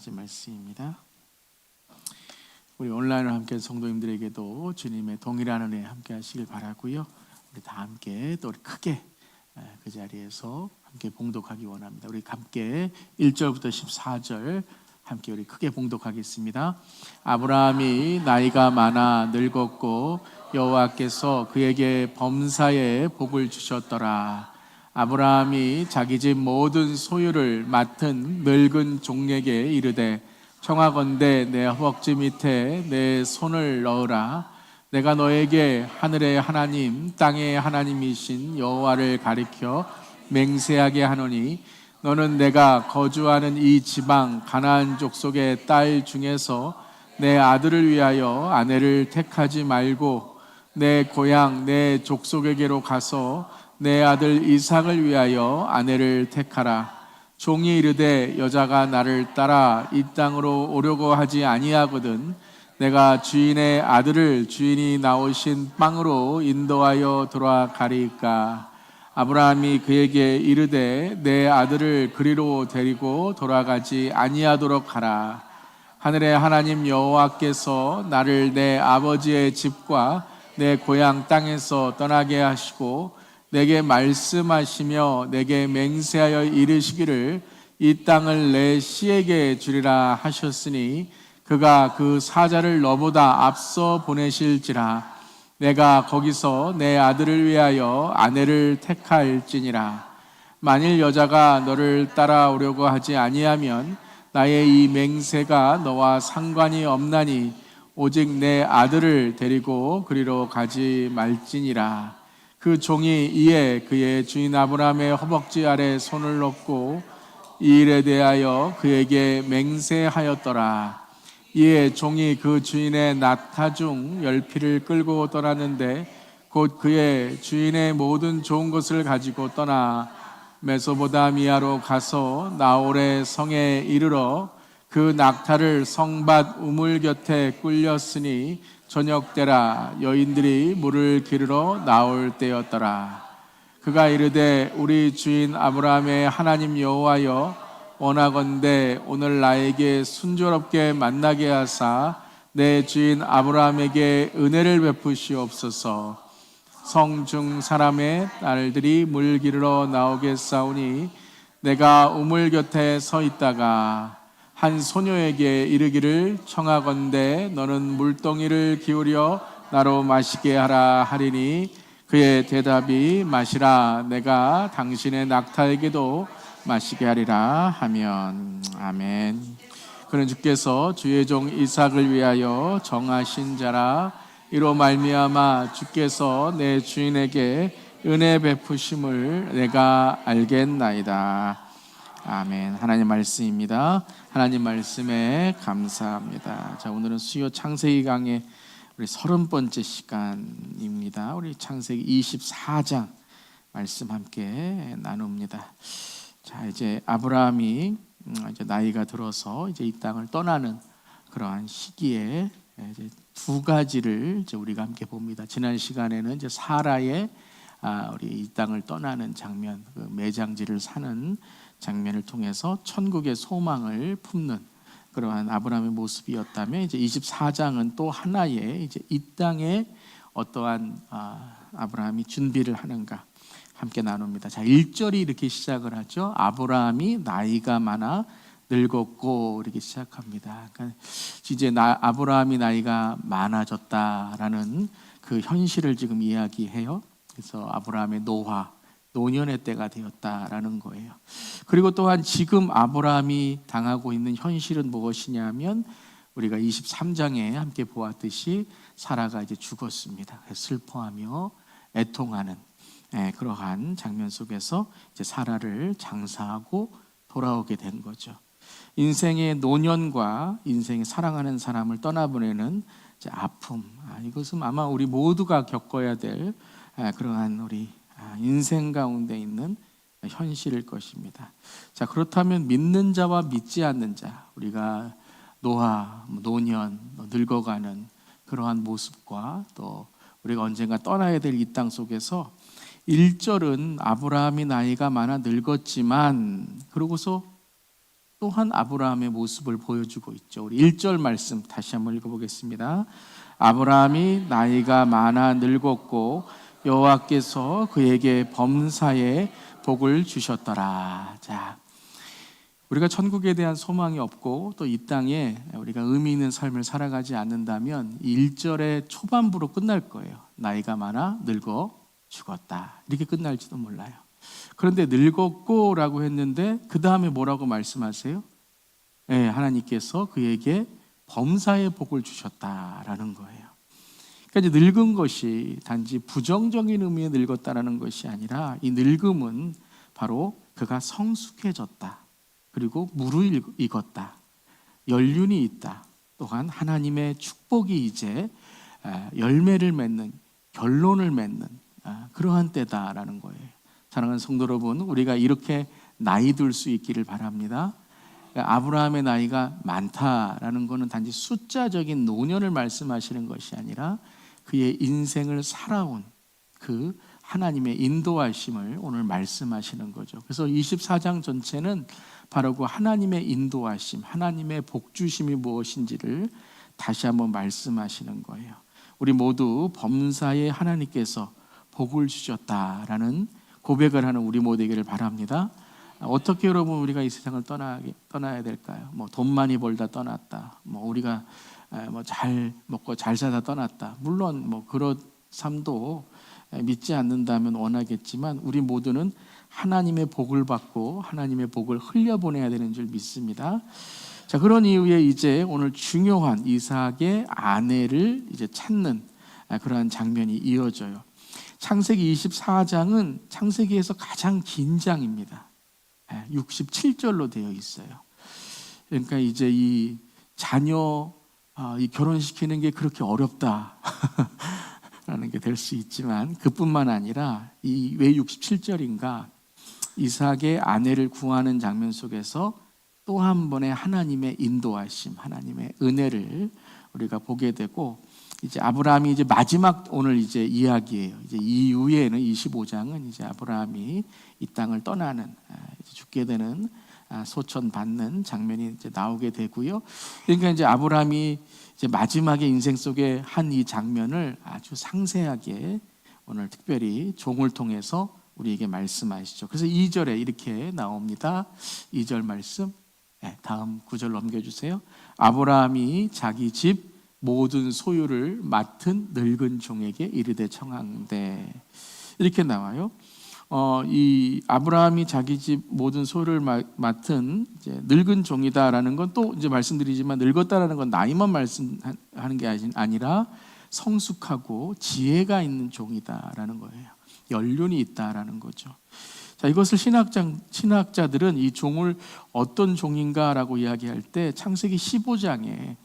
말씀입니다. 우리 온라인으로 함께 성도님들에게도 주님의 동일한 은혜 함께 하시길 바라고요. 우리 다 함께 또 크게 그 자리에서 함께 봉독하기 원합니다. 우리 함께 1절부터 14절 함께 우리 크게 봉독하겠습니다. 아브라함이 나이가 많아 늙었고 여호와께서 그에게 범사에 복을 주셨더라. 아브라함이 자기 집 모든 소유를 맡은 늙은 종에게 이르되 청하건대 내 허벅지 밑에 내 손을 넣으라. 내가 너에게 하늘의 하나님 땅의 하나님이신 여호와를 가리켜 맹세하게 하노니 너는 내가 거주하는 이 지방 가나안 족속의 딸 중에서 내 아들을 위하여 아내를 택하지 말고 내 고향 내 족속에게로 가서 내 아들 이삭을 위하여 아내를 택하라. 종이 이르되 여자가 나를 따라 이 땅으로 오려고 하지 아니하거든 내가 주인의 아들을 주인이 나오신 빵으로 인도하여 돌아가리까. 아브라함이 그에게 이르되 내 아들을 그리로 데리고 돌아가지 아니하도록 하라. 하늘의 하나님 여호와께서 나를 내 아버지의 집과 내 고향 땅에서 떠나게 하시고 내게 말씀하시며 내게 맹세하여 이르시기를 이 땅을 내 씨에게 주리라 하셨으니 그가 그 사자를 너보다 앞서 보내실지라. 내가 거기서 내 아들을 위하여 아내를 택할지니라. 만일 여자가 너를 따라오려고 하지 아니하면 나의 이 맹세가 너와 상관이 없나니 오직 내 아들을 데리고 그리로 가지 말지니라. 그 종이 이에 그의 주인 아브라함의 허벅지 아래 손을 넣고 이 일에 대하여 그에게 맹세하였더라. 이에 종이 그 주인의 낙타 중 10피를 끌고 떠났는데 곧 그의 주인의 모든 좋은 것을 가지고 떠나 메소보다미아로 가서 나홀의 성에 이르러 그 낙타를 성밭 우물 곁에 꿀렸으니 저녁 때라 여인들이 물을 기르러 나올 때였더라. 그가 이르되 우리 주인 아브라함의 하나님 여호와여 원하건대 오늘 나에게 순조롭게 만나게 하사 내 주인 아브라함에게 은혜를 베푸시옵소서. 성중 사람의 딸들이 물 기르러 나오겠사오니 내가 우물 곁에 서 있다가 한 소녀에게 이르기를 청하건대 너는 물동이를 기울여 나로 마시게 하라 하리니 그의 대답이 마시라 내가 당신의 낙타에게도 마시게 하리라 하면 아멘. 그는 주께서 주의 종 이삭을 위하여 정하신 자라. 이로 말미암아 주께서 내 주인에게 은혜 베푸심을 내가 알겠나이다. 아멘. 하나님 말씀입니다. 하나님 말씀에 감사합니다. 자, 오늘은 수요 창세기 강의 우리 30번째 시간입니다. 우리 창세기 24장 말씀 함께 나눕니다. 자, 이제 아브라함이 이제 나이가 들어서 이제 이 땅을 떠나는 그러한 시기에 이제 두 가지를 이제 우리가 함께 봅니다. 지난 시간에는 이제 사라의 우리 이 땅을 떠나는 장면, 그 매장지를 사는 장면을 통해서 천국의 소망을 품는 그러한 아브라함의 모습이었다면 이제 24장은 또 하나의 이제 이 땅에 어떠한 아브라함이 준비를 하는가 함께 나눕니다. 자, 1절이 이렇게 시작을 하죠. 아브라함이 나이가 많아 늙었고 이렇게 시작합니다. 그러니까 이제 아브라함이 나이가 많아졌다라는 그 현실을 지금 이야기해요. 그래서 아브라함의 노년의 때가 되었다라는 거예요. 그리고 또한 지금 아브라함이 당하고 있는 현실은 무엇이냐면 우리가 23장에 함께 보았듯이 사라가 이제 죽었습니다. 슬퍼하며 애통하는 그러한 장면 속에서 이제 사라를 장사하고 돌아오게 된 거죠. 인생의 노년과 인생의 사랑하는 사람을 떠나보내는 이제 아픔, 이것은 아마 우리 모두가 겪어야 될 그러한 우리 인생 가운데 있는 현실일 것입니다. 자, 그렇다면 믿는 자와 믿지 않는 자, 우리가 노년, 늙어가는 그러한 모습과 또 우리가 언젠가 떠나야 될 이 땅 속에서 1절은 아브라함이 나이가 많아 늙었지만 그러고서 또한 아브라함의 모습을 보여주고 있죠. 우리 1절 말씀 다시 한번 읽어보겠습니다. 아브라함이 나이가 많아 늙었고 여호와께서 그에게 범사에 복을 주셨더라. 자, 우리가 천국에 대한 소망이 없고 또 이 땅에 우리가 의미 있는 삶을 살아가지 않는다면 이 1절의 초반부로 끝날 거예요. 나이가 많아 늙어 죽었다. 이렇게 끝날지도 몰라요. 그런데 늙었고라고 했는데 그 다음에 뭐라고 말씀하세요? 네, 하나님께서 그에게 범사의 복을 주셨다라는 거예요. 그러니까 이제 늙은 것이 단지 부정적인 의미의 늙었다라는 것이 아니라 이 늙음은 바로 그가 성숙해졌다. 그리고 무르익었다. 연륜이 있다. 또한 하나님의 축복이 이제 열매를 맺는, 결론을 맺는 그러한 때다라는 거예요. 사랑하는 성도 여러분, 우리가 이렇게 나이 들 수 있기를 바랍니다. 아브라함의 나이가 많다라는 것은 단지 숫자적인 노년을 말씀하시는 것이 아니라 그의 인생을 살아온 그 하나님의 인도하심을 오늘 말씀하시는 거죠. 그래서 24장 전체는 바로 그 하나님의 인도하심, 하나님의 복주심이 무엇인지를 다시 한번 말씀하시는 거예요. 우리 모두 범사에 하나님께서 복을 주셨다라는 고백을 하는 우리 모두 되기를 바랍니다. 어떻게 여러분 우리가 이 세상을 떠나야 될까요? 뭐 돈 많이 벌다 떠났다. 뭐 우리가 뭐 잘 먹고 잘 사다 떠났다. 물론 뭐 그런 삶도 믿지 않는다면 원하겠지만 우리 모두는 하나님의 복을 받고 하나님의 복을 흘려보내야 되는 줄 믿습니다. 자, 그런 이후에 이제 오늘 중요한 이삭의 아내를 이제 찾는 그러한 장면이 이어져요. 창세기 24장은 창세기에서 가장 긴 장입니다. 67절로 되어 있어요. 그러니까 이제 이 자녀 이 결혼시키는 게 그렇게 어렵다 라는 게 될 수 있지만 그뿐만 아니라 이 왜 67절인가 이삭의 아내를 구하는 장면 속에서 또 한 번의 하나님의 인도하심, 하나님의 은혜를 우리가 보게 되고 이제 아브라함이 이제 마지막 오늘 이제 이야기예요. 이제 이후에는 25장은 이제 아브라함이 이 땅을 떠나는 이제 죽게 되는 소천 받는 장면이 이제 나오게 되고요. 그러니까 이제 아브라함이 이제 마지막에 인생 속에 한 이 장면을 아주 상세하게 오늘 특별히 종을 통해서 우리에게 말씀하시죠. 그래서 2절에 이렇게 나옵니다. 2절 말씀. 다음 9절 넘겨주세요. 아브라함이 자기 집 모든 소유를 맡은 늙은 종에게 이르되 청하는데 이렇게 나와요. 이 아브라함이 자기 집 모든 소유를 맡은 이제 늙은 종이다라는 건 또 이제 말씀드리지만 늙었다라는 건 나이만 말씀하는 게 아니라 성숙하고 지혜가 있는 종이다라는 거예요. 연륜이 있다라는 거죠. 자, 이것을 신학자들은 이 종을 어떤 종인가라고 이야기할 때 창세기 15장에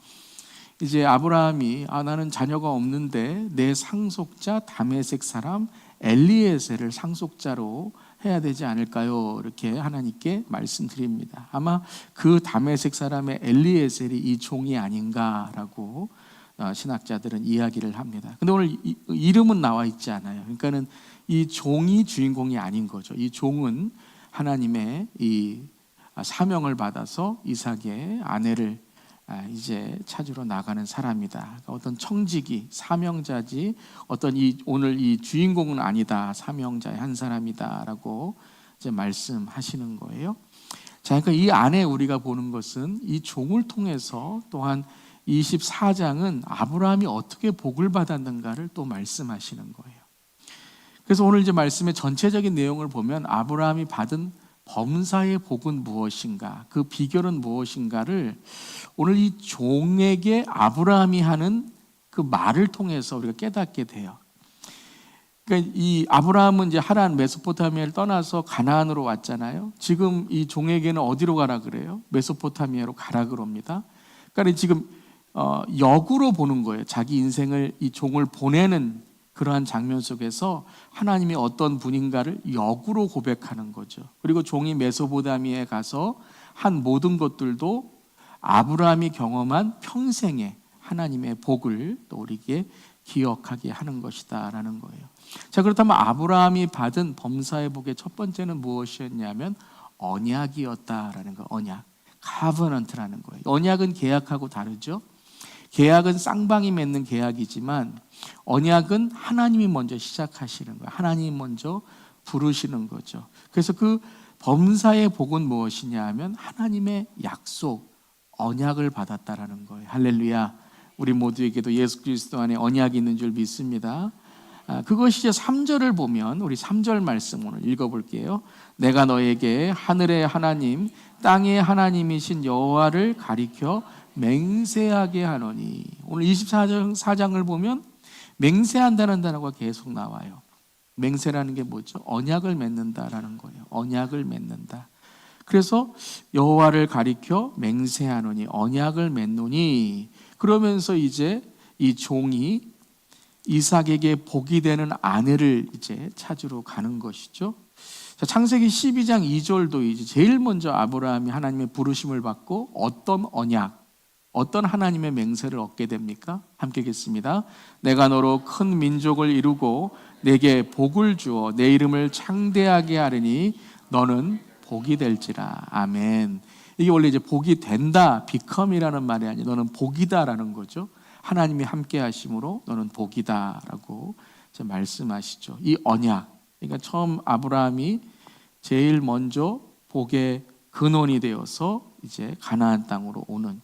이제 아브라함이 나는 자녀가 없는데 내 상속자 다메섹 사람 엘리에셀을 상속자로 해야 되지 않을까요? 이렇게 하나님께 말씀드립니다. 아마 그 다메섹 사람의 엘리에셀이 이 종이 아닌가라고 신학자들은 이야기를 합니다. 근데 오늘 이름은 나와 있지 않아요. 그러니까는 이 종이 주인공이 아닌 거죠. 이 종은 하나님의 이 사명을 받아서 이삭의 아내를 이제 찾으러 나가는 사람이다. 그러니까 어떤 청지기, 사명자지 어떤 오늘 이 주인공은 아니다. 사명자의 한 사람이다라고 이제 말씀하시는 거예요. 자, 그러니까 이 안에 우리가 보는 것은 이 종을 통해서 또한 24장은 아브라함이 어떻게 복을 받았는가를 또 말씀하시는 거예요. 그래서 오늘 이제 말씀의 전체적인 내용을 보면 아브라함이 받은 범사의 복은 무엇인가, 그 비결은 무엇인가를 오늘 이 종에게 아브라함이 하는 그 말을 통해서 우리가 깨닫게 돼요. 그러니까 이 아브라함은 이제 하란 메소포타미아를 떠나서 가나안으로 왔잖아요. 지금 이 종에게는 어디로 가라 그래요? 메소포타미아로 가라 그럽니다. 그러니까 지금 역으로 보는 거예요. 자기 인생을 이 종을 보내는 그러한 장면 속에서 하나님이 어떤 분인가를 역으로 고백하는 거죠. 그리고 종이 메소포타미아에 가서 한 모든 것들도 아브라함이 경험한 평생의 하나님의 복을 또 우리에게 기억하게 하는 것이다라는 거예요. 자, 그렇다면 아브라함이 받은 범사의 복의 첫 번째는 무엇이었냐면 언약이었다라는 거. 언약. covenant라는 거예요. 언약은 계약하고 다르죠. 계약은 쌍방이 맺는 계약이지만 언약은 하나님이 먼저 시작하시는 거예요. 하나님이 먼저 부르시는 거죠. 그래서 그 범사의 복은 무엇이냐 하면 하나님의 약속, 언약을 받았다라는 거예요. 할렐루야. 우리 모두에게도 예수 그리스도 안에 언약이 있는 줄 믿습니다. 그것이 이제 3절을 보면 우리 3절 말씀 오늘 읽어볼게요. 내가 너에게 하늘의 하나님, 땅의 하나님이신 여호와를 가리켜 맹세하게 하노니. 오늘 24장을 보면 맹세한다는 단어가 계속 나와요. 맹세라는 게 뭐죠? 언약을 맺는다라는 거예요. 언약을 맺는다. 그래서 여호와를 가리켜 맹세하노니, 언약을 맺노니, 그러면서 이제 이 종이 이삭에게 복이 되는 아내를 이제 찾으러 가는 것이죠. 자, 창세기 12장 2절도 이제 제일 먼저 아브라함이 하나님의 부르심을 받고 어떤 언약, 어떤 하나님의 맹세를 얻게 됩니까? 함께 읽겠습니다. 내가 너로 큰 민족을 이루고 내게 복을 주어 내 이름을 창대하게 하리니 너는 복이 될지라. 아멘. 이게 원래 이제 복이 된다, become이라는 말이 아니라 너는 복이다라는 거죠. 하나님이 함께 하심으로 너는 복이다라고 이제 말씀하시죠. 이 언약, 그러니까 처음 아브라함이 제일 먼저 복의 근원이 되어서 이제 가나안 땅으로 오는.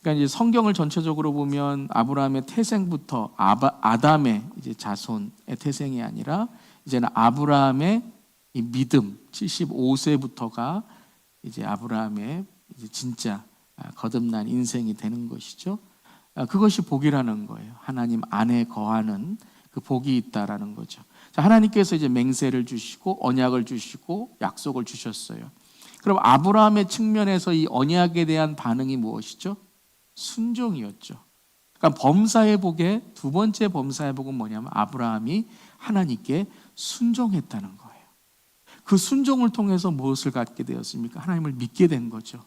그러니까 이제 성경을 전체적으로 보면 아브라함의 태생부터 아담의 이제 자손의 태생이 아니라 이제는 아브라함의 이 믿음 75세부터가 이제 아브라함의 이제 진짜 거듭난 인생이 되는 것이죠. 그것이 복이라는 거예요. 하나님 안에 거하는 그 복이 있다라는 거죠. 자, 하나님께서 이제 맹세를 주시고 언약을 주시고 약속을 주셨어요. 그럼 아브라함의 측면에서 이 언약에 대한 반응이 무엇이죠? 순종이었죠. 그러니까 범사의 복의 두 번째 범사의 복은 뭐냐면 아브라함이 하나님께 순종했다는 거예요. 그 순종을 통해서 무엇을 갖게 되었습니까? 하나님을 믿게 된 거죠.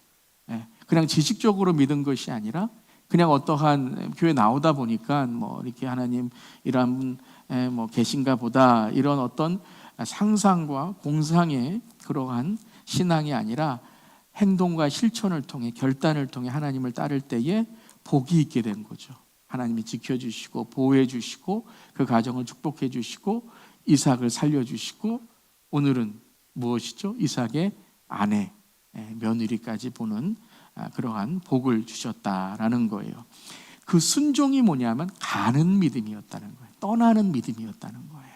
그냥 지식적으로 믿은 것이 아니라 그냥 어떠한 교회 나오다 보니까 뭐 이렇게 하나님 이런 뭐 계신가 보다 이런 어떤 상상과 공상의 그러한 신앙이 아니라 행동과 실천을 통해 결단을 통해 하나님을 따를 때에 복이 있게 된 거죠. 하나님이 지켜주시고 보호해 주시고 그 가정을 축복해 주시고 이삭을 살려주시고 오늘은 무엇이죠? 이삭의 아내, 며느리까지 보는 그러한 복을 주셨다라는 거예요. 그 순종이 뭐냐면 가는 믿음이었다는 거예요. 떠나는 믿음이었다는 거예요.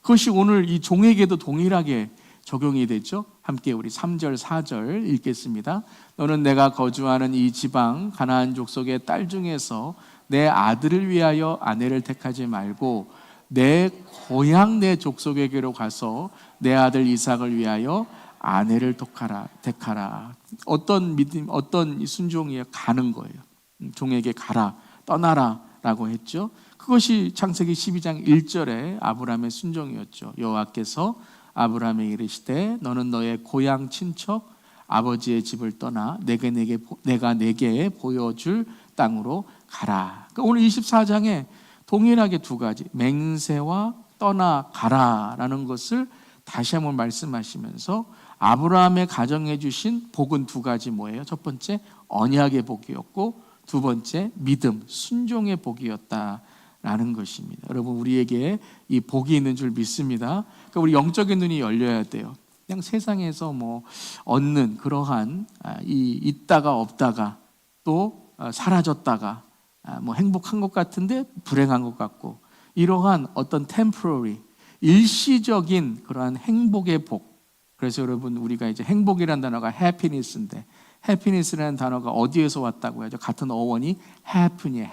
그것이 오늘 이 종에게도 동일하게 적용이 되죠. 함께 우리 3절 4절 읽겠습니다. 너는 내가 거주하는 이 지방 가나안 족속의 딸 중에서 내 아들을 위하여 아내를 택하지 말고 내 고향 내 족속에게로 가서 내 아들 이삭을 위하여 아내를 택하라. 어떤 믿음, 어떤 순종이에요? 가는 거예요. 종에게 가라, 떠나라라고 했죠. 그것이 창세기 12장 1절에 아브라함의 순종이었죠. 여호와께서 아브라함에 이르시되 너는 너의 고향 친척 아버지의 집을 떠나 내가 내게 보여줄 땅으로 가라. 그러니까 오늘 24장에 동일하게 두 가지 맹세와 떠나가라라는 것을 다시 한번 말씀하시면서 아브라함의 가정해 주신 복은 두 가지 뭐예요? 첫 번째 언약의 복이었고 두 번째 믿음, 순종의 복이었다라는 것입니다. 여러분 우리에게 이 복이 있는 줄 믿습니다. 그러니까 우리 영적인 눈이 열려야 돼요. 그냥 세상에서 뭐 얻는 그러한 있다가 없다가 또 사라졌다가 뭐 행복한 것 같은데 불행한 것 같고 이러한 어떤 temporary 일시적인 그러한 행복의 복. 그래서 여러분 우리가 이제 행복이라는 단어가 happiness인데 happiness라는 단어가 어디에서 왔다고 하죠? 같은 어원이 happen이에요.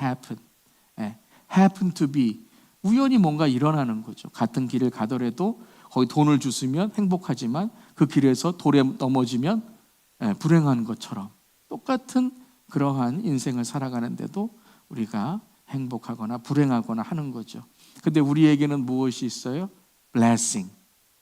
happen to be 우연히 뭔가 일어나는 거죠. 같은 길을 가더라도 거기 돈을 주시면 행복하지만 그 길에서 돌에 넘어지면 불행한 것처럼 똑같은 그러한 인생을 살아가는데도 우리가 행복하거나 불행하거나 하는 거죠. 근데 우리에게는 무엇이 있어요? blessing,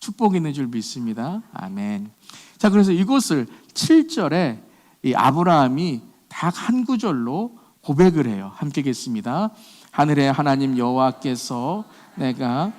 축복이 있는 줄 믿습니다. 아멘. 자, 그래서 이것을 7절에 이 아브라함이 딱 한 구절로 고백을 해요. 함께 읽겠습니다. 하늘의 하나님 여호와께서 내가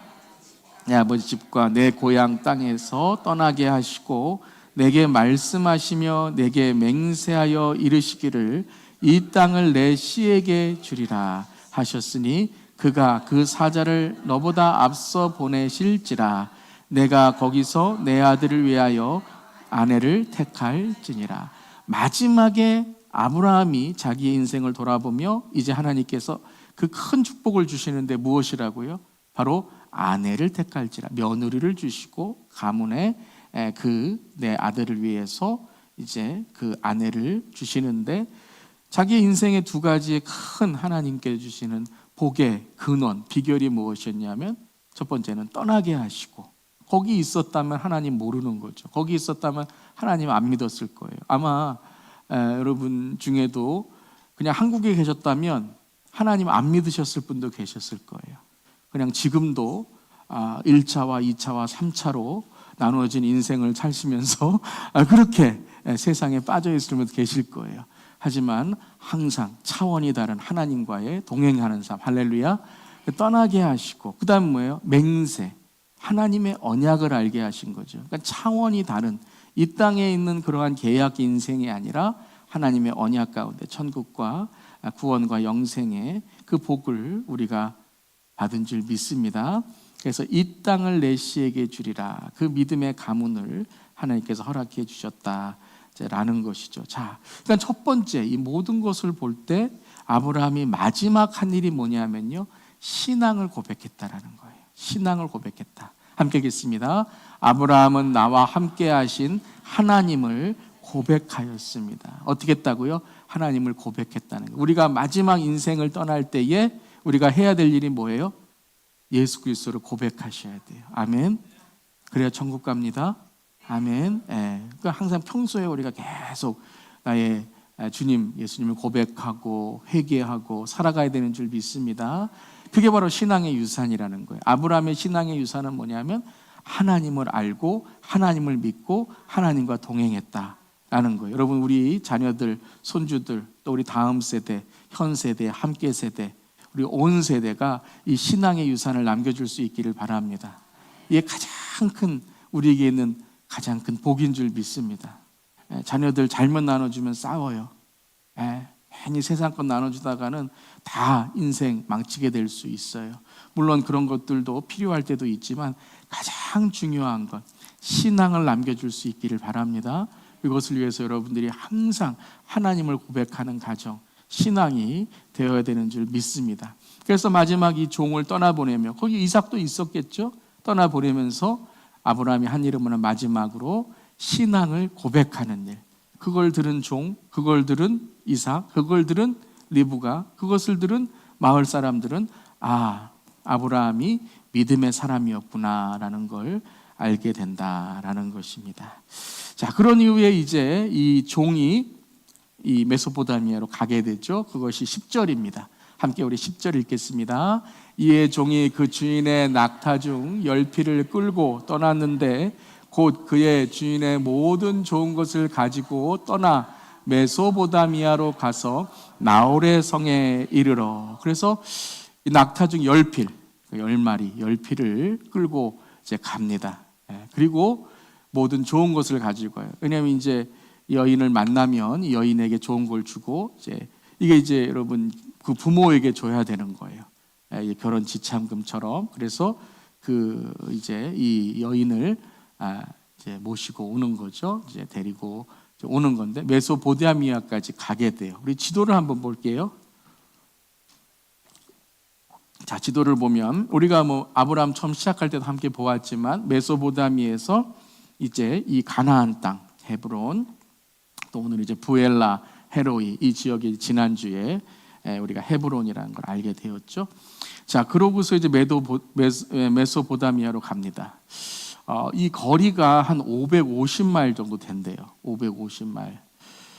내 아버지 집과 내 고향 땅에서 떠나게 하시고 내게 말씀하시며 내게 맹세하여 이르시기를 이 땅을 내 씨에게 주리라 하셨으니 그가 그 사자를 너보다 앞서 보내실지라. 내가 거기서 내 아들을 위하여 아내를 택할지니라. 마지막에 아브라함이 자기의 인생을 돌아보며 이제 하나님께서 그 큰 축복을 주시는데 무엇이라고요? 바로 아내를 택할지라. 며느리를 주시고 가문에 그 내 아들을 위해서 이제 그 아내를 주시는데, 자기 인생의 두 가지의 큰 하나님께 주시는 복의 근원, 비결이 무엇이었냐면 첫 번째는 떠나게 하시고, 거기 있었다면 하나님 모르는 거죠. 거기 있었다면 하나님 안 믿었을 거예요. 아마 여러분 중에도 그냥 한국에 계셨다면 하나님 안 믿으셨을 분도 계셨을 거예요. 그냥 지금도 1차와 2차와 3차로 나누어진 인생을 사시면서 그렇게 세상에 빠져 있을 분도 계실 거예요. 하지만 항상 차원이 다른 하나님과의 동행하는 삶, 할렐루야. 떠나게 하시고, 그 다음 뭐예요? 맹세, 하나님의 언약을 알게 하신 거죠. 그러니까 차원이 다른 이 땅에 있는 그러한 계약 인생이 아니라 하나님의 언약 가운데 천국과 구원과 영생의 그 복을 우리가 받은 줄 믿습니다. 그래서 이 땅을 내 씨에게 주리라. 그 믿음의 가문을 하나님께서 허락해 주셨다라는 것이죠. 자, 그러니까 첫 번째 이 모든 것을 볼 때 아브라함이 마지막 한 일이 뭐냐면요, 신앙을 고백했다라는 거예요. 신앙을 고백했다. 함께 읽겠습니다. 아브라함은 나와 함께 하신 하나님을 고백하였습니다. 어떻게 했다고요? 하나님을 고백했다는 거예요. 우리가 마지막 인생을 떠날 때에 우리가 해야 될 일이 뭐예요? 예수 그리스도를 고백하셔야 돼요. 아멘. 그래야 천국 갑니다. 아멘. 그러니까 항상 평소에 우리가 계속 나의 주님, 예수님을 고백하고 회개하고 살아가야 되는 줄 믿습니다. 그게 바로 신앙의 유산이라는 거예요. 아브라함의 신앙의 유산은 뭐냐면 하나님을 알고 하나님을 믿고 하나님과 동행했다라는 거예요. 여러분, 우리 자녀들, 손주들, 또 우리 다음 세대, 현 세대, 함께 세대, 우리 온 세대가 이 신앙의 유산을 남겨줄 수 있기를 바랍니다. 이게 가장 큰, 우리에게 있는 가장 큰 복인 줄 믿습니다. 자녀들 잘못 나눠주면 싸워요. 괜히 세상 것 나눠주다가는 다 인생 망치게 될 수 있어요. 물론 그런 것들도 필요할 때도 있지만 가장 중요한 건 신앙을 남겨줄 수 있기를 바랍니다. 이것을 위해서 여러분들이 항상 하나님을 고백하는 가정, 신앙이 되어야 되는 줄 믿습니다. 그래서 마지막 이 종을 떠나보내며, 거기 이삭도 있었겠죠. 떠나보내면서 아브라함이 한 일은 마지막으로 신앙을 고백하는 일. 그걸 들은 종, 그걸 들은 이삭, 그걸 들은 리브가, 그것을 들은 마을 사람들은 아브라함이 믿음의 사람이었구나라는 걸 알게 된다라는 것입니다. 자, 그런 이후에 이제 이 종이 이 메소포타미아로 가게 되죠. 그것이 10절입니다. 함께 우리 10절 읽겠습니다. 이에 종이 그 주인의 낙타 중 10匹를 끌고 떠났는데 곧 그의 주인의 모든 좋은 것을 가지고 떠나 메소포타미아로 가서 나홀의 성에 이르러. 그래서 이 낙타 중 10필, 10마리, 10필을 끌고 이제 갑니다. 그리고 모든 좋은 것을 가지고 가요. 왜냐하면 이제 여인을 만나면 이 여인에게 좋은 걸 주고, 이게 이제 여러분 그 부모에게 줘야 되는 거예요. 결혼 지참금처럼. 그래서 그 이제 이 여인을 이제 모시고 오는 거죠. 이제 데리고 오는 건데 메소포타미아까지 가게 돼요. 우리 지도를 한번 볼게요. 자, 지도를 보면 우리가 아브라함 처음 시작할 때도 함께 보았지만 메소포타미아에서 이제 이 가나안 땅, 헤브론, 또 오늘 이제 부엘라, 헤로이, 이 지역이 지난주에 우리가 헤브론이라는 걸 알게 되었죠. 자, 그러고서 이제 메소포타미아로 갑니다. 이 거리가 한 550마일 정도 된대요. 550마일.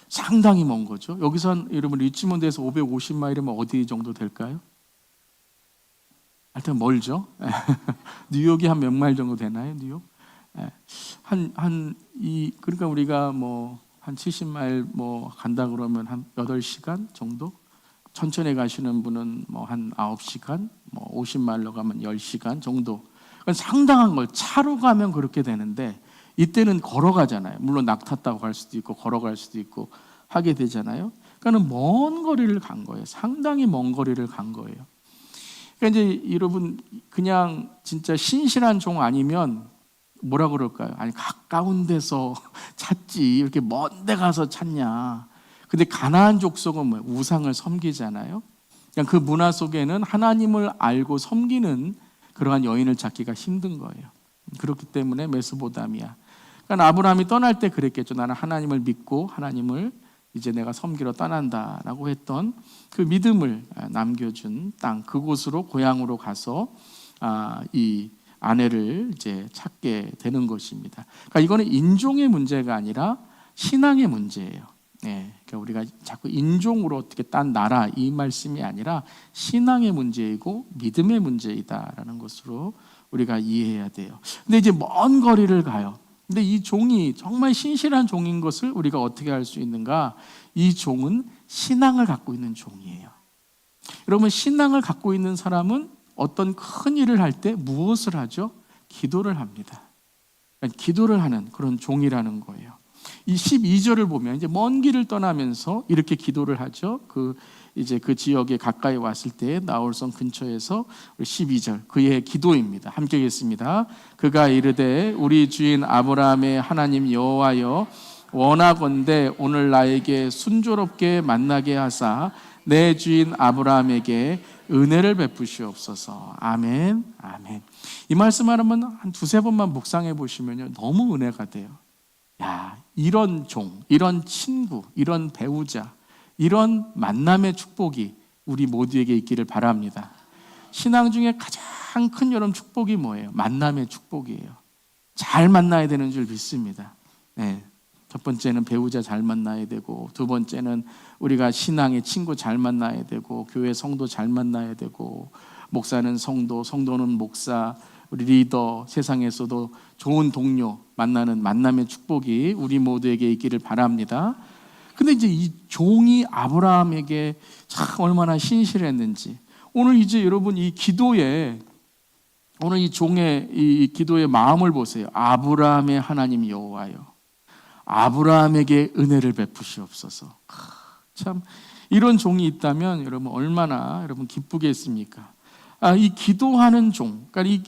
상당히 먼 거죠. 여기서 한, 여러분 리치몬드에서 550마일이면 어디 정도 될까요? 하여튼 멀죠. 뉴욕이 한 몇 마일 정도 되나요? 뉴욕? 그러니까 우리가 한 70마일 간다 그러면 한 8시간 정도? 천천히 가시는 분은 한 9시간, 50마일로 가면 10시간 정도. 그러니까 상당한 걸 차로 가면 그렇게 되는데 이때는 걸어가잖아요. 물론 낙타 타고 갈 수도 있고 걸어갈 수도 있고 하게 되잖아요. 그러니까 먼 거리를 간 거예요. 상당히 먼 거리를 간 거예요. 그러니까 이제 여러분 그냥 진짜 신실한 종 아니면 뭐라 그럴까요? 아니 가까운 데서 찾지 이렇게 먼 데 가서 찾냐. 근데 가나안 족속은 뭐예요? 우상을 섬기잖아요. 그냥 그 문화 속에는 하나님을 알고 섬기는 그러한 여인을 찾기가 힘든 거예요. 그렇기 때문에 메소포타미아. 그러니까 아브라함이 떠날 때 그랬겠죠. 나는 하나님을 믿고 하나님을 이제 내가 섬기러 떠난다라고 했던 그 믿음을 남겨준 땅, 그곳으로 고향으로 가서 이 아내를 이제 찾게 되는 것입니다. 그러니까 이거는 인종의 문제가 아니라 신앙의 문제예요. 그러니까 우리가 자꾸 인종으로 어떻게 딴 나라 이 말씀이 아니라 신앙의 문제이고 믿음의 문제이다라는 것으로 우리가 이해해야 돼요. 근데 이제 먼 거리를 가요. 근데 이 종이 정말 신실한 종인 것을 우리가 어떻게 알 수 있는가? 이 종은 신앙을 갖고 있는 종이에요. 여러분, 신앙을 갖고 있는 사람은 어떤 큰 일을 할 때 무엇을 하죠? 기도를 합니다. 기도를 하는 그런 종이라는 거예요. 이 12절을 보면 이제 먼 길을 떠나면서 이렇게 기도를 하죠. 이제 그 지역에 가까이 왔을 때 나홀성 근처에서 12절 그의 기도입니다. 함께 읽겠습니다. 그가 이르되 우리 주인 아브라함의 하나님 여호와여 원하건대 오늘 나에게 순조롭게 만나게 하사 내 주인 아브라함에게 은혜를 베푸시옵소서. 아멘. 아멘. 이 말씀 하나만 한 두세 번만 묵상해 보시면요 너무 은혜가 돼요. 야, 이런 종, 이런 친구, 이런 배우자, 이런 만남의 축복이 우리 모두에게 있기를 바랍니다. 신앙 중에 가장 큰 여러분 축복이 뭐예요? 만남의 축복이에요. 잘 만나야 되는 줄 믿습니다. 첫 번째는 배우자 잘 만나야 되고, 두 번째는 우리가 신앙의 친구 잘 만나야 되고, 교회 성도 잘 만나야 되고, 목사는 성도, 성도는 목사, 우리 리더, 세상에서도 좋은 동료 만나는 만남의 축복이 우리 모두에게 있기를 바랍니다. 근데 이제 이 종이 아브라함에게 참 얼마나 신실했는지, 오늘 이제 여러분 이 기도에, 오늘 이 종의 이 기도의 마음을 보세요. 아브라함의 하나님 여호와여, 아브라함에게 은혜를 베푸시옵소서. 참 이런 종이 있다면 여러분 얼마나 여러분 기쁘겠습니까? 이 기도하는 종, 그러니까 이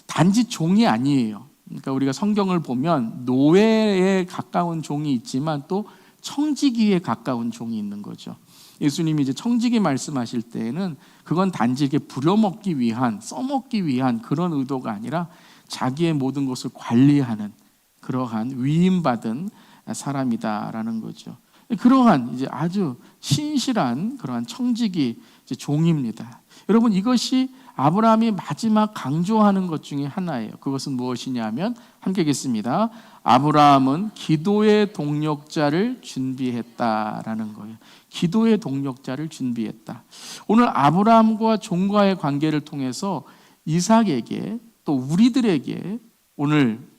단지 종이 아니에요. 그러니까 우리가 성경을 보면 노예에 가까운 종이 있지만 또 청지기에 가까운 종이 있는 거죠. 예수님이 이제 청지기 말씀하실 때에는 그건 단지 이렇게 부려먹기 위한, 써먹기 위한 그런 의도가 아니라 자기의 모든 것을 관리하는 그러한 위임받은 사람이다라는 거죠. 그러한 이제 아주 신실한 그러한 청지기 이제 종입니다. 여러분, 이것이 아브라함이 마지막 강조하는 것 중에 하나예요. 그것은 무엇이냐면 함께 읽겠습니다. 아브라함은 기도의 동력자를 준비했다라는 거예요. 기도의 동력자를 준비했다. 오늘 아브라함과 종과의 관계를 통해서 이삭에게 또 우리들에게 오늘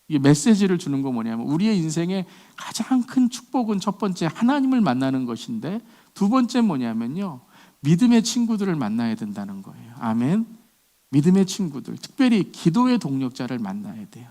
이 메시지를 주는 건 뭐냐면, 우리의 인생의 가장 큰 축복은 첫 번째 하나님을 만나는 것인데, 두 번째 뭐냐면요, 믿음의 친구들을 만나야 된다는 거예요. 아멘. 믿음의 친구들, 특별히 기도의 동력자를 만나야 돼요.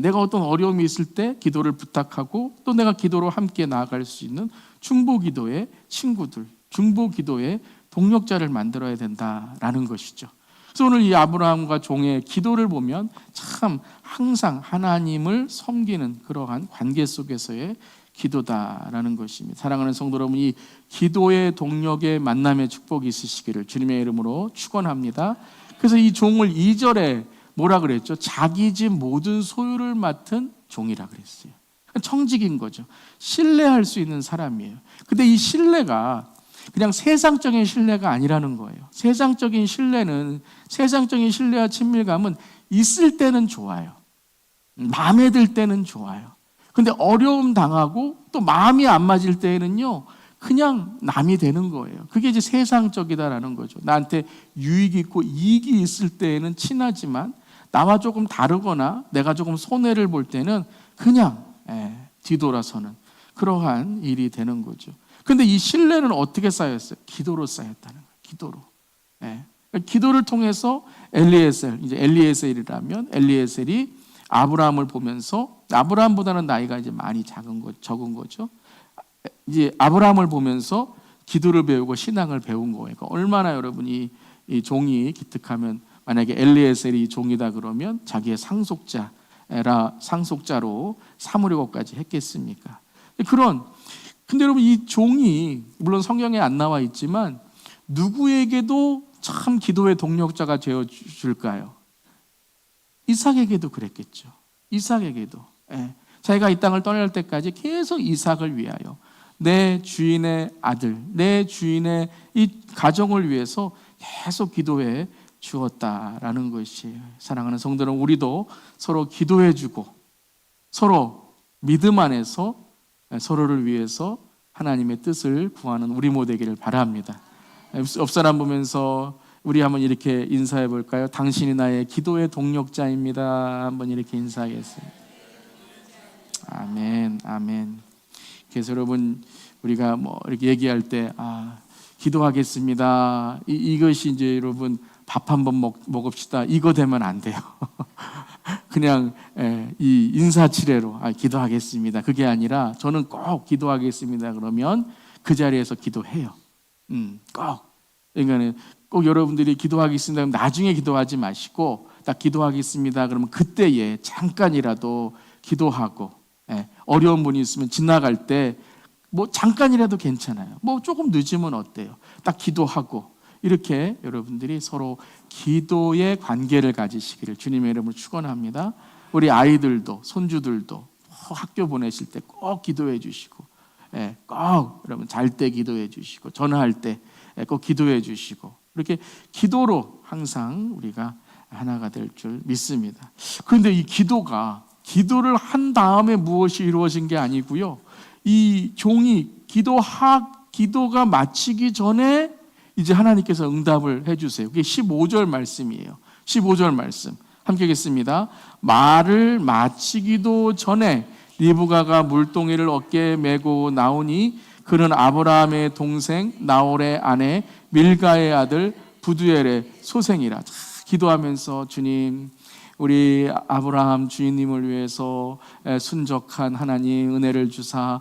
내가 어떤 어려움이 있을 때 기도를 부탁하고 또 내가 기도로 함께 나아갈 수 있는 중보기도의 친구들, 중보기도의 동력자를 만들어야 된다라는 것이죠. 그래서 오늘 이 아브라함과 종의 기도를 보면 참 항상 하나님을 섬기는 그러한 관계 속에서의 기도다라는 것입니다. 사랑하는 성도 여러분, 이 기도의 동력의 만남의 축복이 있으시기를 주님의 이름으로 축원합니다. 그래서 이 종을 2절에 뭐라 그랬죠? 자기 집 모든 소유를 맡은 종이라 그랬어요. 청직인 거죠. 신뢰할 수 있는 사람이에요. 근데 이 신뢰가 그냥 세상적인 신뢰가 아니라는 거예요. 세상적인 신뢰와 친밀감은 있을 때는 좋아요. 마음에 들 때는 좋아요. 근데 어려움 당하고 또 마음이 안 맞을 때에는요, 그냥 남이 되는 거예요. 그게 이제 세상적이다라는 거죠. 나한테 유익이 있고 이익이 있을 때에는 친하지만 나와 조금 다르거나 내가 조금 손해를 볼 때는 그냥 뒤돌아서는 그러한 일이 되는 거죠. 근데 이 신뢰는 어떻게 쌓였어요? 기도로 쌓였다는 거예요. 기도로. 기도를 통해서 이제 엘리에셀이라면 엘리에셀이 아브라함을 보면서 아브라함보다는 나이가 이제 많이 적은 거죠. 이제 아브라함을 보면서 기도를 배우고 신앙을 배운 거예요. 그러니까 얼마나 여러분이 이 종이 기특하면, 만약에 엘리에셀이 종이다 그러면 자기의 상속자로 삼으려고까지 했겠습니까? 근데 여러분, 이 종이 물론 성경에 안 나와 있지만 누구에게도 참 기도의 동력자가 되어 줄까요? 이삭에게도 그랬겠죠. 이삭에게도. 자기가 이 땅을 떠날 때까지 계속 이삭을 위하여, 내 주인의 아들, 내 주인의 이 가정을 위해서 계속 기도해 주었다라는 것이에요. 사랑하는 성도는, 우리도 서로 기도해주고 서로 믿음 안에서 서로를 위해서 하나님의 뜻을 구하는 우리 모두 되기를 바랍니다. 옆 사람 보면서 우리 한번 이렇게 인사해 볼까요? 당신이 나의 기도의 동력자입니다. 한번 이렇게 인사하겠습니다. 아멘, 아멘. 그래서 여러분, 우리가 뭐 이렇게 얘기할 때 기도하겠습니다, 이것이 이제 여러분 밥 한번 먹읍시다, 이거 되면 안 돼요. 그냥 이 인사치레로 기도하겠습니다, 그게 아니라 저는 꼭 기도하겠습니다 그러면 그 자리에서 기도해요. 꼭. 그러니까 꼭 여러분들이 기도하겠습니다 그러면 나중에 기도하지 마시고, 딱 기도하겠습니다 그러면 그때에 잠깐이라도 기도하고, 어려운 분이 있으면 지나갈 때 뭐 잠깐이라도 괜찮아요. 뭐 조금 늦으면 어때요? 딱 기도하고, 이렇게 여러분들이 서로 기도의 관계를 가지시기를 주님의 이름으로 축원합니다. 우리 아이들도, 손주들도 학교 보내실 때 꼭 기도해 주시고, 꼭 여러분 잘 때 기도해 주시고, 전화할 때 꼭 기도해 주시고, 이렇게 기도로 항상 우리가 하나가 될 줄 믿습니다. 그런데 이 기도를 한 다음에 무엇이 이루어진 게 아니고요, 이 종이 기도가 마치기 전에 이제 하나님께서 응답을 해주세요. 그게 15절 말씀이에요. 15절 말씀 함께 읽겠습니다. 말을 마치기도 전에 리브가가 물동이를 어깨에 메고 나오니 그는 아브라함의 동생 나홀의 아내 밀가의 아들 부두엘의 소생이라. 기도하면서, 주님, 우리 아브라함 주인님을 위해서 순적한 하나님 은혜를 주사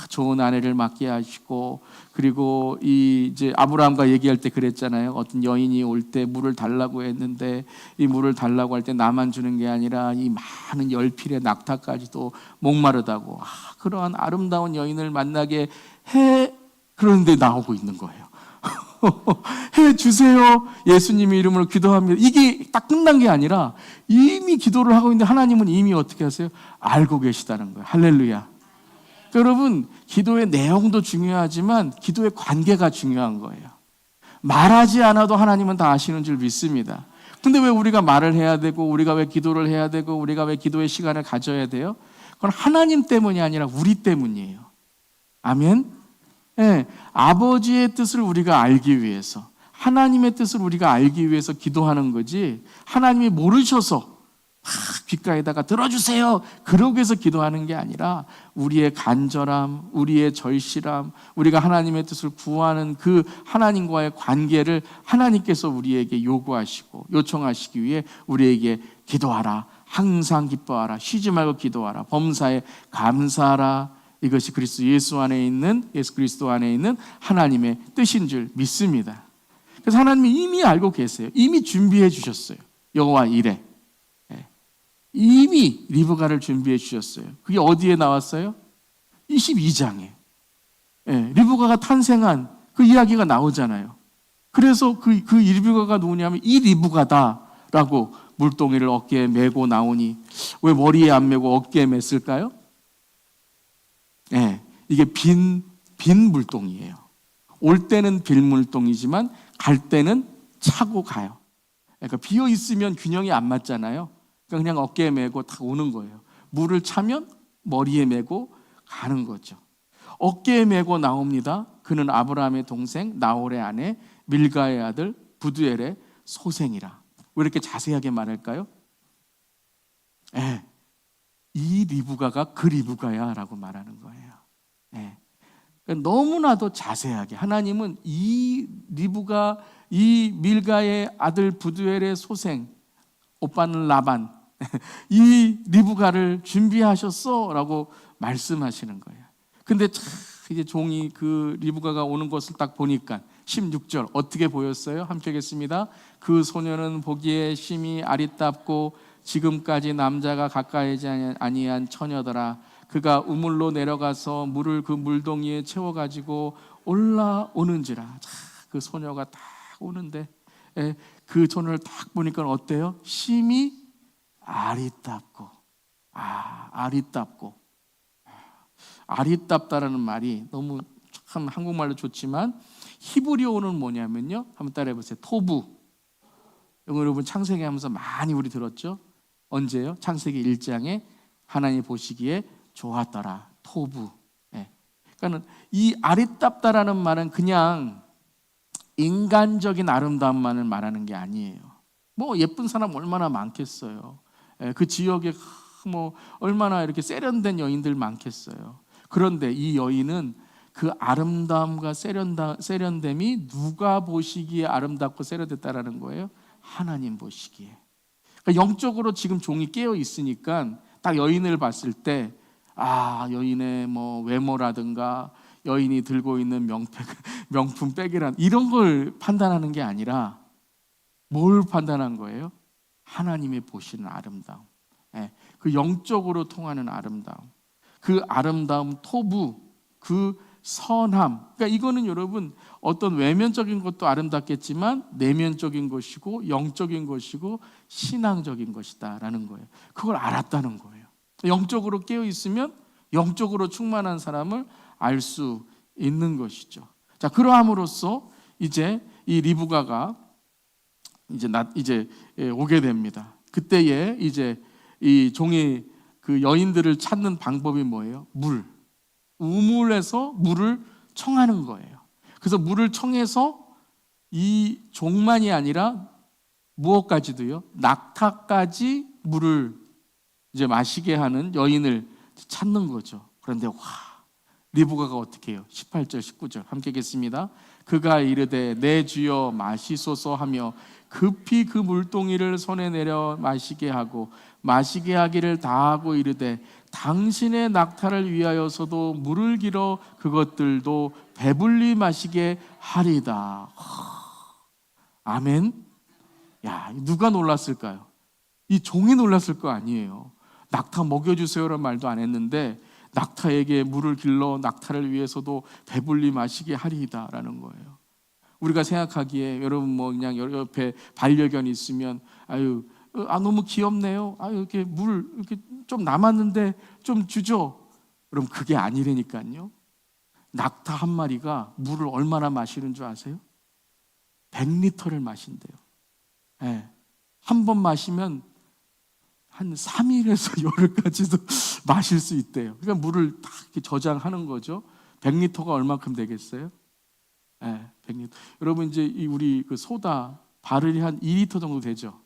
좋은 아내를 맡게 하시고, 그리고 이제 아브라함과 얘기할 때 그랬잖아요. 어떤 여인이 올 때 물을 달라고 했는데, 이 물을 달라고 할 때 나만 주는 게 아니라 이 많은 열필의 낙타까지도 목마르다고, 그러한 아름다운 여인을 만나게 해. 그런데 나오고 있는 거예요. 해 주세요, 예수님의 이름으로 기도합니다. 이게 딱 끝난 게 아니라 이미 기도를 하고 있는데 하나님은 이미 어떻게 하세요? 알고 계시다는 거예요. 할렐루야. 여러분, 기도의 내용도 중요하지만 기도의 관계가 중요한 거예요. 말하지 않아도 하나님은 다 아시는 줄 믿습니다. 근데 왜 우리가 말을 해야 되고, 우리가 왜 기도를 해야 되고, 우리가 왜 기도의 시간을 가져야 돼요? 그건 하나님 때문이 아니라 우리 때문이에요. 아멘. 아버지의 뜻을 우리가 알기 위해서, 하나님의 뜻을 우리가 알기 위해서 기도하는 거지, 하나님이 모르셔서 귓가에다가 들어주세요 그러기 위해서 기도하는 게 아니라, 우리의 간절함, 우리의 절실함, 우리가 하나님의 뜻을 구하는 그 하나님과의 관계를 하나님께서 우리에게 요구하시고 요청하시기 위해 우리에게 기도하라, 항상 기뻐하라, 쉬지 말고 기도하라, 범사에 감사하라. 이것이 예수 그리스도 안에 있는 하나님의 뜻인 줄 믿습니다. 그래서 하나님이 이미 알고 계세요. 이미 준비해 주셨어요. 여호와 이레. 이미 리브가를 준비해 주셨어요. 그게 어디에 나왔어요? 22장에. 리브가가 탄생한 그 이야기가 나오잖아요. 그래서 그 리브가가 누구냐면 이 리브가다라고 물동이를 어깨에 메고 나오니, 왜 머리에 안 메고 어깨에 맸을까요? 이게 빈 물동이에요. 올 때는 빈 물동이지만 갈 때는 차고 가요. 그러니까 비어 있으면 균형이 안 맞잖아요. 그냥 어깨에 메고 다 오는 거예요. 물을 차면 머리에 메고 가는 거죠. 어깨에 메고 나옵니다. 그는 아브라함의 동생 나홀의 아내 밀가의 아들 부두엘의 소생이라. 왜 이렇게 자세하게 말할까요? 이 리브가가 그 리브가야 라고 말하는 거예요. 그러니까 너무나도 자세하게 하나님은 이 리브가, 이 밀가의 아들 부두엘의 소생, 오빠는 라반, 이 리브가를 준비하셨어 라고 말씀하시는 거예요. 근데 이제 종이 그 리브가가 오는 것을 딱 보니까 16절 어떻게 보였어요? 함께 하겠습니다. 그 소녀는 보기에 심히 아리답고 지금까지 남자가 가까이지 아니한 처녀더라. 그가 우물로 내려가서 물을 그 물동이에 채워가지고 올라오는지라. 그 소녀가 딱 오는데 그 소녀를 딱 보니까 어때요? 심히 아리답고 아리답고 아리답다라는 말이 너무 참 한국말로 좋지만 히브리어는 뭐냐면요, 한번 따라해 보세요. 토부. 이거 여러분 창세기 하면서 많이 우리 들었죠? 언제요? 창세기 1장에 하나님 보시기에 좋았더라. 토부. 그러니까 이 아리답다라는 말은 그냥 인간적인 아름다움만을 말하는 게 아니에요. 뭐 예쁜 사람 얼마나 많겠어요. 그 지역에 뭐 얼마나 이렇게 세련된 여인들 많겠어요. 그런데 이 여인은 그 아름다움과 세련됨이 누가 보시기에 아름답고 세련됐다라는 거예요? 하나님 보시기에. 그러니까 영적으로 지금 종이 깨어 있으니까 딱 여인을 봤을 때 여인의 뭐 외모라든가 여인이 들고 있는 명품 백이란 이런 걸 판단하는 게 아니라 뭘 판단한 거예요? 하나님이 보시는 아름다움. 그 영적으로 통하는 아름다움. 그 아름다움, 토부, 그 선함. 그러니까 이거는 여러분 어떤 외면적인 것도 아름답겠지만 내면적인 것이고 영적인 것이고 신앙적인 것이다라는 거예요. 그걸 알았다는 거예요. 영적으로 깨어 있으면 영적으로 충만한 사람을 알 수 있는 것이죠. 그러함으로써 이제 이 리브가가 이제 오게 됩니다. 그때에 이제 이 종이 그 여인들을 찾는 방법이 뭐예요? 우물에서 물을 청하는 거예요. 그래서 물을 청해서 이 종만이 아니라 무엇까지도요? 낙타까지 물을 이제 마시게 하는 여인을 찾는 거죠. 그런데 리브가가 어떻게 해요? 18절 19절 함께 읽겠습니다. 그가 이르되 내 주여 마시소서 하며 급히 그 물동이를 손에 내려 마시게 하고 마시게 하기를 다하고 이르되 당신의 낙타를 위하여서도 물을 길어 그것들도 배불리 마시게 하리다. 아멘. 야, 누가 놀랐을까요? 이 종이 놀랐을 거 아니에요. 낙타 먹여주세요라는 말도 안 했는데 낙타에게 물을 길러 낙타를 위해서도 배불리 마시게 하리이다라는 거예요. 우리가 생각하기에 여러분 뭐 그냥 옆에 반려견이 있으면 너무 귀엽네요. 이렇게 물 이렇게 좀 남았는데 좀 주죠. 그럼 그게 아니라니까요. 낙타 한 마리가 물을 얼마나 마시는 줄 아세요? 100리터를 마신대요. 한 번 마시면 한 3일에서 열흘까지도 마실 수 있대요. 그러니까 물을 딱 이렇게 저장하는 거죠. 100리터가 얼마큼 되겠어요? 100리터. 여러분 이제 우리 그 소다 바를이 한 2리터 정도 되죠.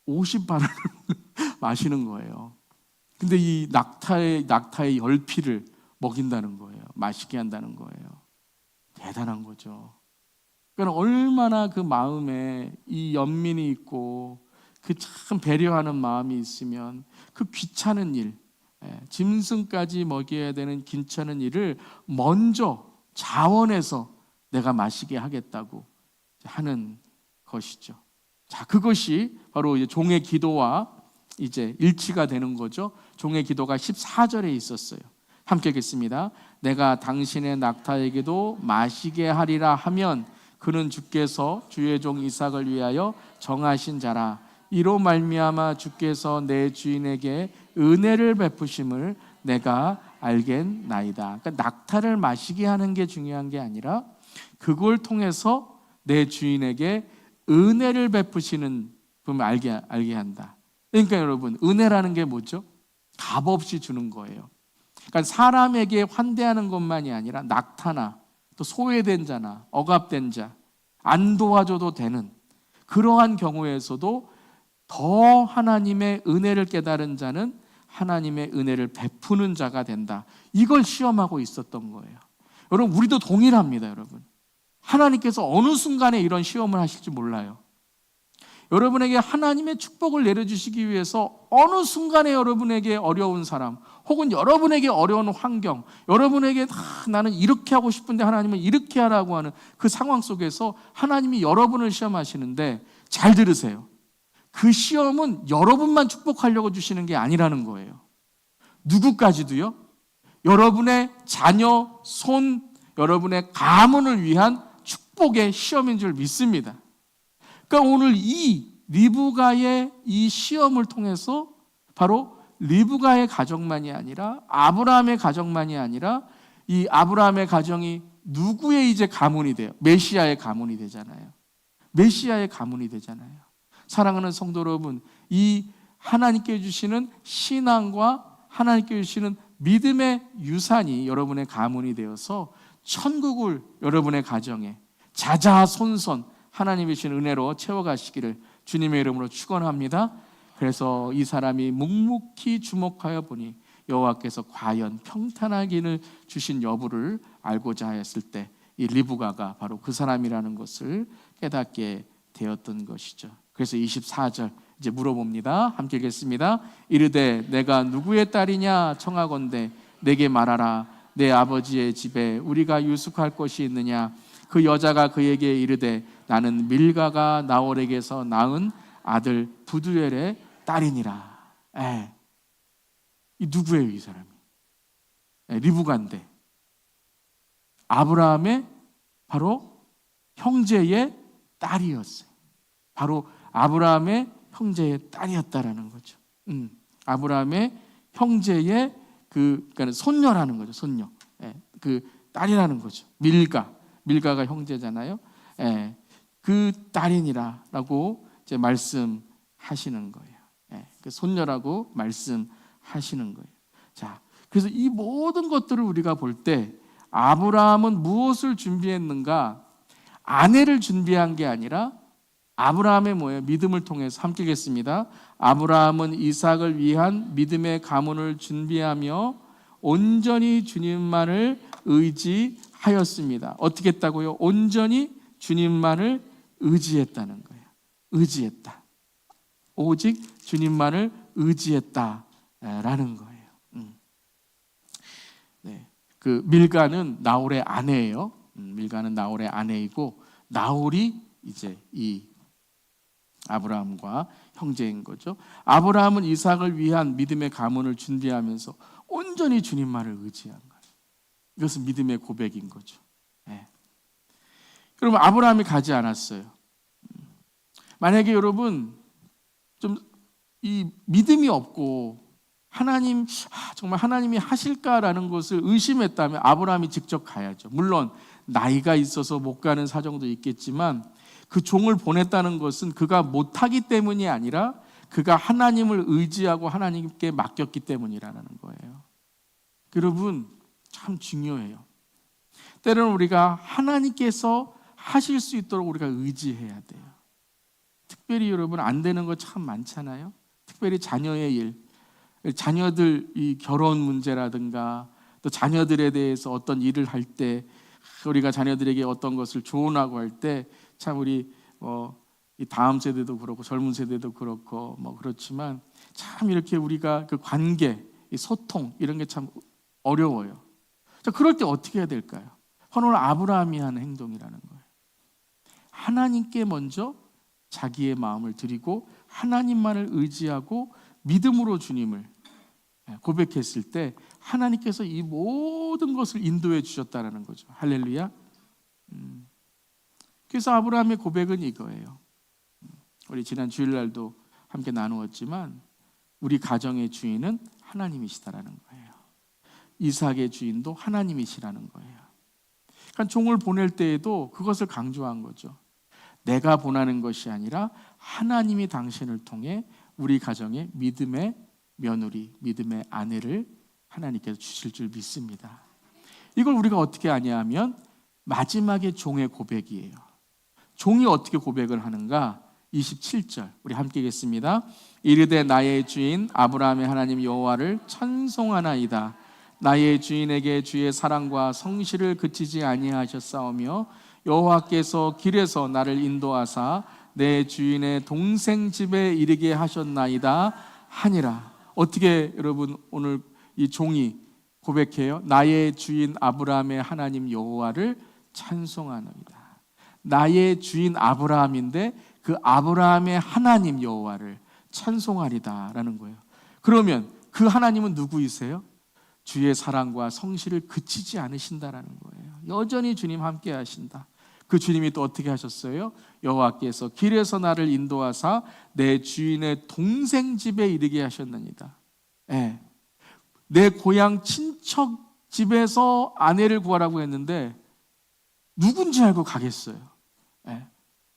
50바를을 마시는 거예요. 근데 이 낙타의 열피를 먹인다는 거예요. 마시게 한다는 거예요. 대단한 거죠. 그러니까 얼마나 그 마음에 이 연민이 있고 그 참 배려하는 마음이 있으면 그 귀찮은 일, 짐승까지 먹여야 되는 귀찮은 일을 먼저 자원해서 내가 마시게 하겠다고 하는 것이죠. 그것이 바로 이제 종의 기도와 이제 일치가 되는 거죠. 종의 기도가 14절에 있었어요. 함께 읽겠습니다. 내가 당신의 낙타에게도 마시게 하리라 하면 그는 주께서 주의 종 이삭을 위하여 정하신 자라. 이로 말미암아 주께서 내 주인에게 은혜를 베푸심을 내가 알겠나이다. 그러니까 낙타를 마시게 하는 게 중요한 게 아니라 그걸 통해서 내 주인에게 은혜를 베푸시는 분을 알게 한다. 그러니까 여러분 은혜라는 게 뭐죠? 값없이 주는 거예요. 그러니까 사람에게 환대하는 것만이 아니라 낙타나 또 소외된 자나 억압된 자, 안 도와줘도 되는 그러한 경우에서도 더 하나님의 은혜를 깨달은 자는 하나님의 은혜를 베푸는 자가 된다. 이걸 시험하고 있었던 거예요. 여러분 우리도 동일합니다. 여러분 하나님께서 어느 순간에 이런 시험을 하실지 몰라요. 여러분에게 하나님의 축복을 내려주시기 위해서 어느 순간에 여러분에게 어려운 사람, 혹은 여러분에게 어려운 환경, 여러분에게 나는 이렇게 하고 싶은데 하나님은 이렇게 하라고 하는 그 상황 속에서 하나님이 여러분을 시험하시는데, 잘 들으세요. 그 시험은 여러분만 축복하려고 주시는 게 아니라는 거예요. 누구까지도요? 여러분의 자녀, 손, 여러분의 가문을 위한 축복의 시험인 줄 믿습니다. 그러니까 오늘 이 리브가의 이 시험을 통해서 바로 리브가의 가정만이 아니라 아브라함의 가정만이 아니라 이 아브라함의 가정이 누구의 이제 가문이 돼요? 메시아의 가문이 되잖아요. 메시아의 가문이 되잖아요. 사랑하는 성도 여러분, 이 하나님께 주시는 신앙과 하나님께 주시는 믿음의 유산이 여러분의 가문이 되어서 천국을 여러분의 가정에 자자손손 하나님이 주신 은혜로 채워가시기를 주님의 이름으로 축원합니다. 그래서 이 사람이 묵묵히 주목하여 보니 여호와께서 과연 평탄하기를 주신 여부를 알고자 하였을 때 이 리브가가 바로 그 사람이라는 것을 깨닫게 되었던 것이죠. 그래서 24절 이제 물어봅니다. 함께 읽겠습니다. 이르되 내가 누구의 딸이냐 청하건대 내게 말하라. 내 아버지의 집에 우리가 유숙할 곳이 있느냐. 그 여자가 그에게 이르되 나는 밀가가 나홀에게서 낳은 아들 부두엘의 딸이니라. 이 누구예요, 이 사람이? 리브가인데 아브라함의 바로 형제의 딸이었어요. 바로 아브라함의 형제의 딸이었다라는 거죠. 아브라함의 형제의 그러니까 손녀라는 거죠. 손녀. 그 딸이라는 거죠. 밀가가 형제잖아요. 그 딸이니라라고 이제 말씀하시는 거예요. 그 손녀라고 말씀하시는 거예요. 자, 그래서 이 모든 것들을 우리가 볼 때 아브라함은 무엇을 준비했는가? 아내를 준비한 게 아니라 아브라함의 뭐예요? 믿음을 통해서 함께 읽겠습니다. 아브라함은 이삭을 위한 믿음의 가문을 준비하며 온전히 주님만을 의지하였습니다. 어떻게 했다고요? 온전히 주님만을 의지했다는 거예요. 의지했다. 오직 주님만을 의지했다라는 거예요. 네. 그 밀가는 나홀의 아내예요. 밀가는 나홀의 아내이고 나홀이 이제 이 아브라함과 형제인 거죠. 아브라함은 이삭을 위한 믿음의 가문을 준비하면서 온전히 주님만을 의지한 거예요. 이것은 믿음의 고백인 거죠. 그러면 아브라함이 가지 않았어요. 만약에 여러분 좀 이 믿음이 없고 하나님 정말 하나님이 하실까라는 것을 의심했다면 아브라함이 직접 가야죠. 물론 나이가 있어서 못 가는 사정도 있겠지만 그 종을 보냈다는 것은 그가 못하기 때문이 아니라 그가 하나님을 의지하고 하나님께 맡겼기 때문이라는 거예요. 여러분 참 중요해요. 때로는 우리가 하나님께서 하실 수 있도록 우리가 의지해야 돼요. 특별히 여러분 안 되는 거 참 많잖아요. 특별히 자녀의 일, 자녀들 이 결혼 문제라든가 또 자녀들에 대해서 어떤 일을 할 때 우리가 자녀들에게 어떤 것을 조언하고 할 때 참 우리 이 다음 세대도 그렇고 젊은 세대도 그렇고 그렇지만 참 이렇게 우리가 그 관계, 이 소통 이런 게 참 어려워요. 자, 그럴 때 어떻게 해야 될까요? 오늘 아브라함이 한 행동이라는 거예요. 하나님께 먼저 자기의 마음을 드리고 하나님만을 의지하고 믿음으로 주님을 고백했을 때 하나님께서 이 모든 것을 인도해 주셨다는 거죠. 할렐루야. 그래서 아브라함의 고백은 이거예요. 우리 지난 주일날도 함께 나누었지만 우리 가정의 주인은 하나님이시다라는 거예요. 이삭의 주인도 하나님이시라는 거예요. 그러니까 종을 보낼 때에도 그것을 강조한 거죠. 내가 보내는 것이 아니라 하나님이 당신을 통해 우리 가정에 믿음의 며느리, 믿음의 아내를 하나님께서 주실 줄 믿습니다. 이걸 우리가 어떻게 아냐 하면 마지막에 종의 고백이에요. 종이 어떻게 고백을 하는가? 27절 우리 함께 읽겠습니다. 이르되 나의 주인 아브라함의 하나님 여호와를 찬송하나이다. 나의 주인에게 주의 사랑과 성실을 그치지 아니하셨사오며 여호와께서 길에서 나를 인도하사 내 주인의 동생 집에 이르게 하셨나이다 하니라. 어떻게 여러분 오늘 이 종이 고백해요? 나의 주인 아브라함의 하나님 여호와를 찬송하노이다. 나의 주인 아브라함인데 그 아브라함의 하나님 여호와를 찬송하리다라는 거예요. 그러면 그 하나님은 누구이세요? 주의 사랑과 성실을 그치지 않으신다라는 거예요. 여전히 주님 함께 하신다. 그 주님이 또 어떻게 하셨어요? 여호와께서 길에서 나를 인도하사 내 주인의 동생 집에 이르게 하셨느니라. 예. 내 고향 친척 집에서 아내를 구하라고 했는데 누군지 알고 가겠어요. 예.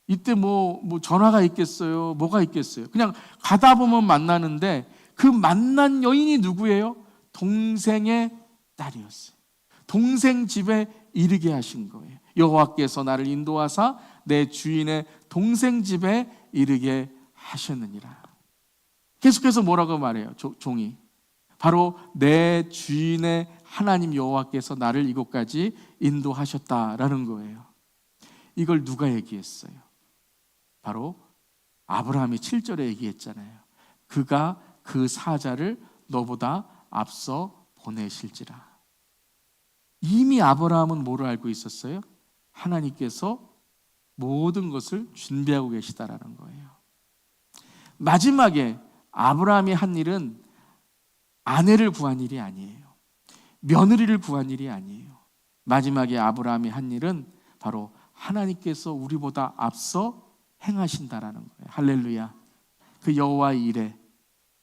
이때 뭐 전화가 있겠어요? 뭐가 있겠어요? 그냥 가다 보면 만나는데 그 만난 여인이 누구예요? 동생의 딸이었어요. 동생 집에 이르게 하신 거예요. 여호와께서 나를 인도하사 내 주인의 동생 집에 이르게 하셨느니라. 계속해서 뭐라고 말해요? 종이 바로 내 주인의 하나님 여호와께서 나를 이곳까지 인도하셨다라는 거예요. 이걸 누가 얘기했어요? 바로 아브라함이 7절에 얘기했잖아요. 그가 그 사자를 너보다 앞서 보내실지라. 이미 아브라함은 뭐를 알고 있었어요? 하나님께서 모든 것을 준비하고 계시다라는 거예요. 마지막에 아브라함이 한 일은 아내를 구한 일이 아니에요. 며느리를 구한 일이 아니에요. 마지막에 아브라함이 한 일은 바로 하나님께서 우리보다 앞서 행하신다라는 거예요. 할렐루야. 그 여호와의 일에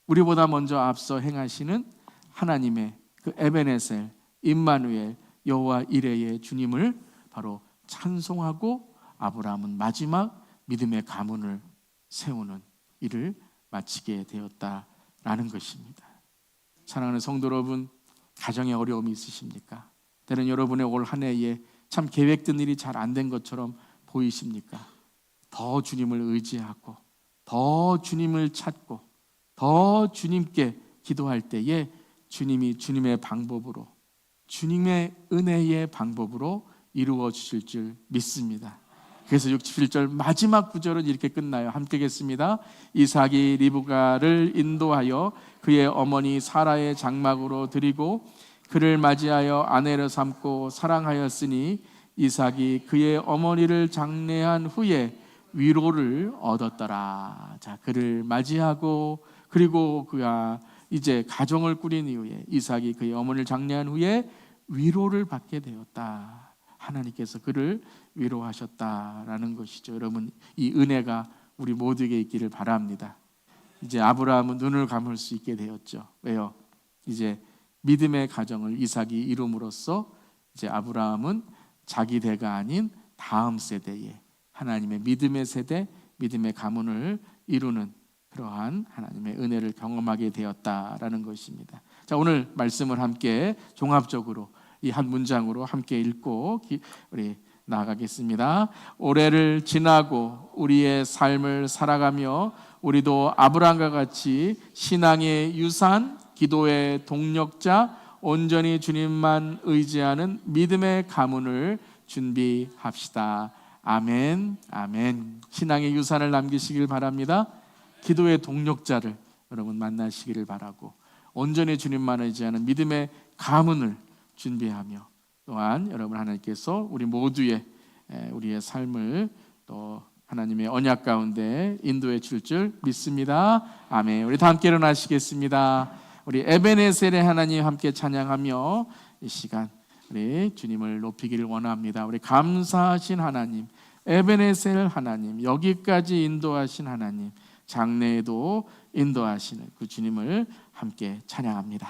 우리보다 먼저 앞서 행하시는 하나님의 그 에베네셀, 임마누엘, 여호와 이레의 주님을 바로 찬송하고 아브라함은 마지막 믿음의 가문을 세우는 일을 마치게 되었다라는 것입니다. 사랑하는 성도 여러분, 가정에 어려움이 있으십니까? 때는 여러분의 올 한 해에 참 계획된 일이 잘 안 된 것처럼 보이십니까? 더 주님을 의지하고 더 주님을 찾고 더 주님께 기도할 때에 주님이 주님의 방법으로, 주님의 은혜의 방법으로 이루어 주실 줄 믿습니다. 그래서 67절 마지막 구절은 이렇게 끝나요. 함께 읽겠습니다. 이삭이 리브가를 인도하여 그의 어머니 사라의 장막으로 드리고 그를 맞이하여 아내로 삼고 사랑하였으니 이삭이 그의 어머니를 장례한 후에 위로를 얻었더라. 자, 그를 맞이하고 그리고 그가 이제 가정을 꾸린 이후에 이삭이 그의 어머니를 장례한 후에 위로를 받게 되었다. 하나님께서 그를 위로하셨다라는 것이죠. 여러분, 이 은혜가 우리 모두에게 있기를 바랍니다. 이제 아브라함은 눈을 감을 수 있게 되었죠. 왜요? 이제 믿음의 가정을 이삭이 이룸으로써 이제 아브라함은 자기 대가 아닌 다음 세대에 하나님의 믿음의 세대, 믿음의 가문을 이루는 그러한 하나님의 은혜를 경험하게 되었다라는 것입니다. 자, 오늘 말씀을 함께 종합적으로 이 한 문장으로 함께 읽고 우리 나아가겠습니다. 올해를 지나고 우리의 삶을 살아가며 우리도 아브라함과 같이 신앙의 유산, 기도의 동력자, 온전히 주님만 의지하는 믿음의 가문을 준비합시다. 아멘, 아멘. 신앙의 유산을 남기시길 바랍니다. 기도의 동력자를 여러분 만나시기를 바라고 온전히 주님만 의지하는 믿음의 가문을 준비하며 또한 여러분 하나님께서 우리 모두의 우리의 삶을 또 하나님의 언약 가운데 인도해 줄 줄 믿습니다. 아멘. 우리 다 함께 일어나시겠습니다. 우리 에베네셀의 하나님 함께 찬양하며 이 시간 우리 주님을 높이기를 원합니다. 우리 감사하신 하나님, 에베네셀 하나님, 여기까지 인도하신 하나님, 장래에도 인도하시는 그 주님을 함께 찬양합니다.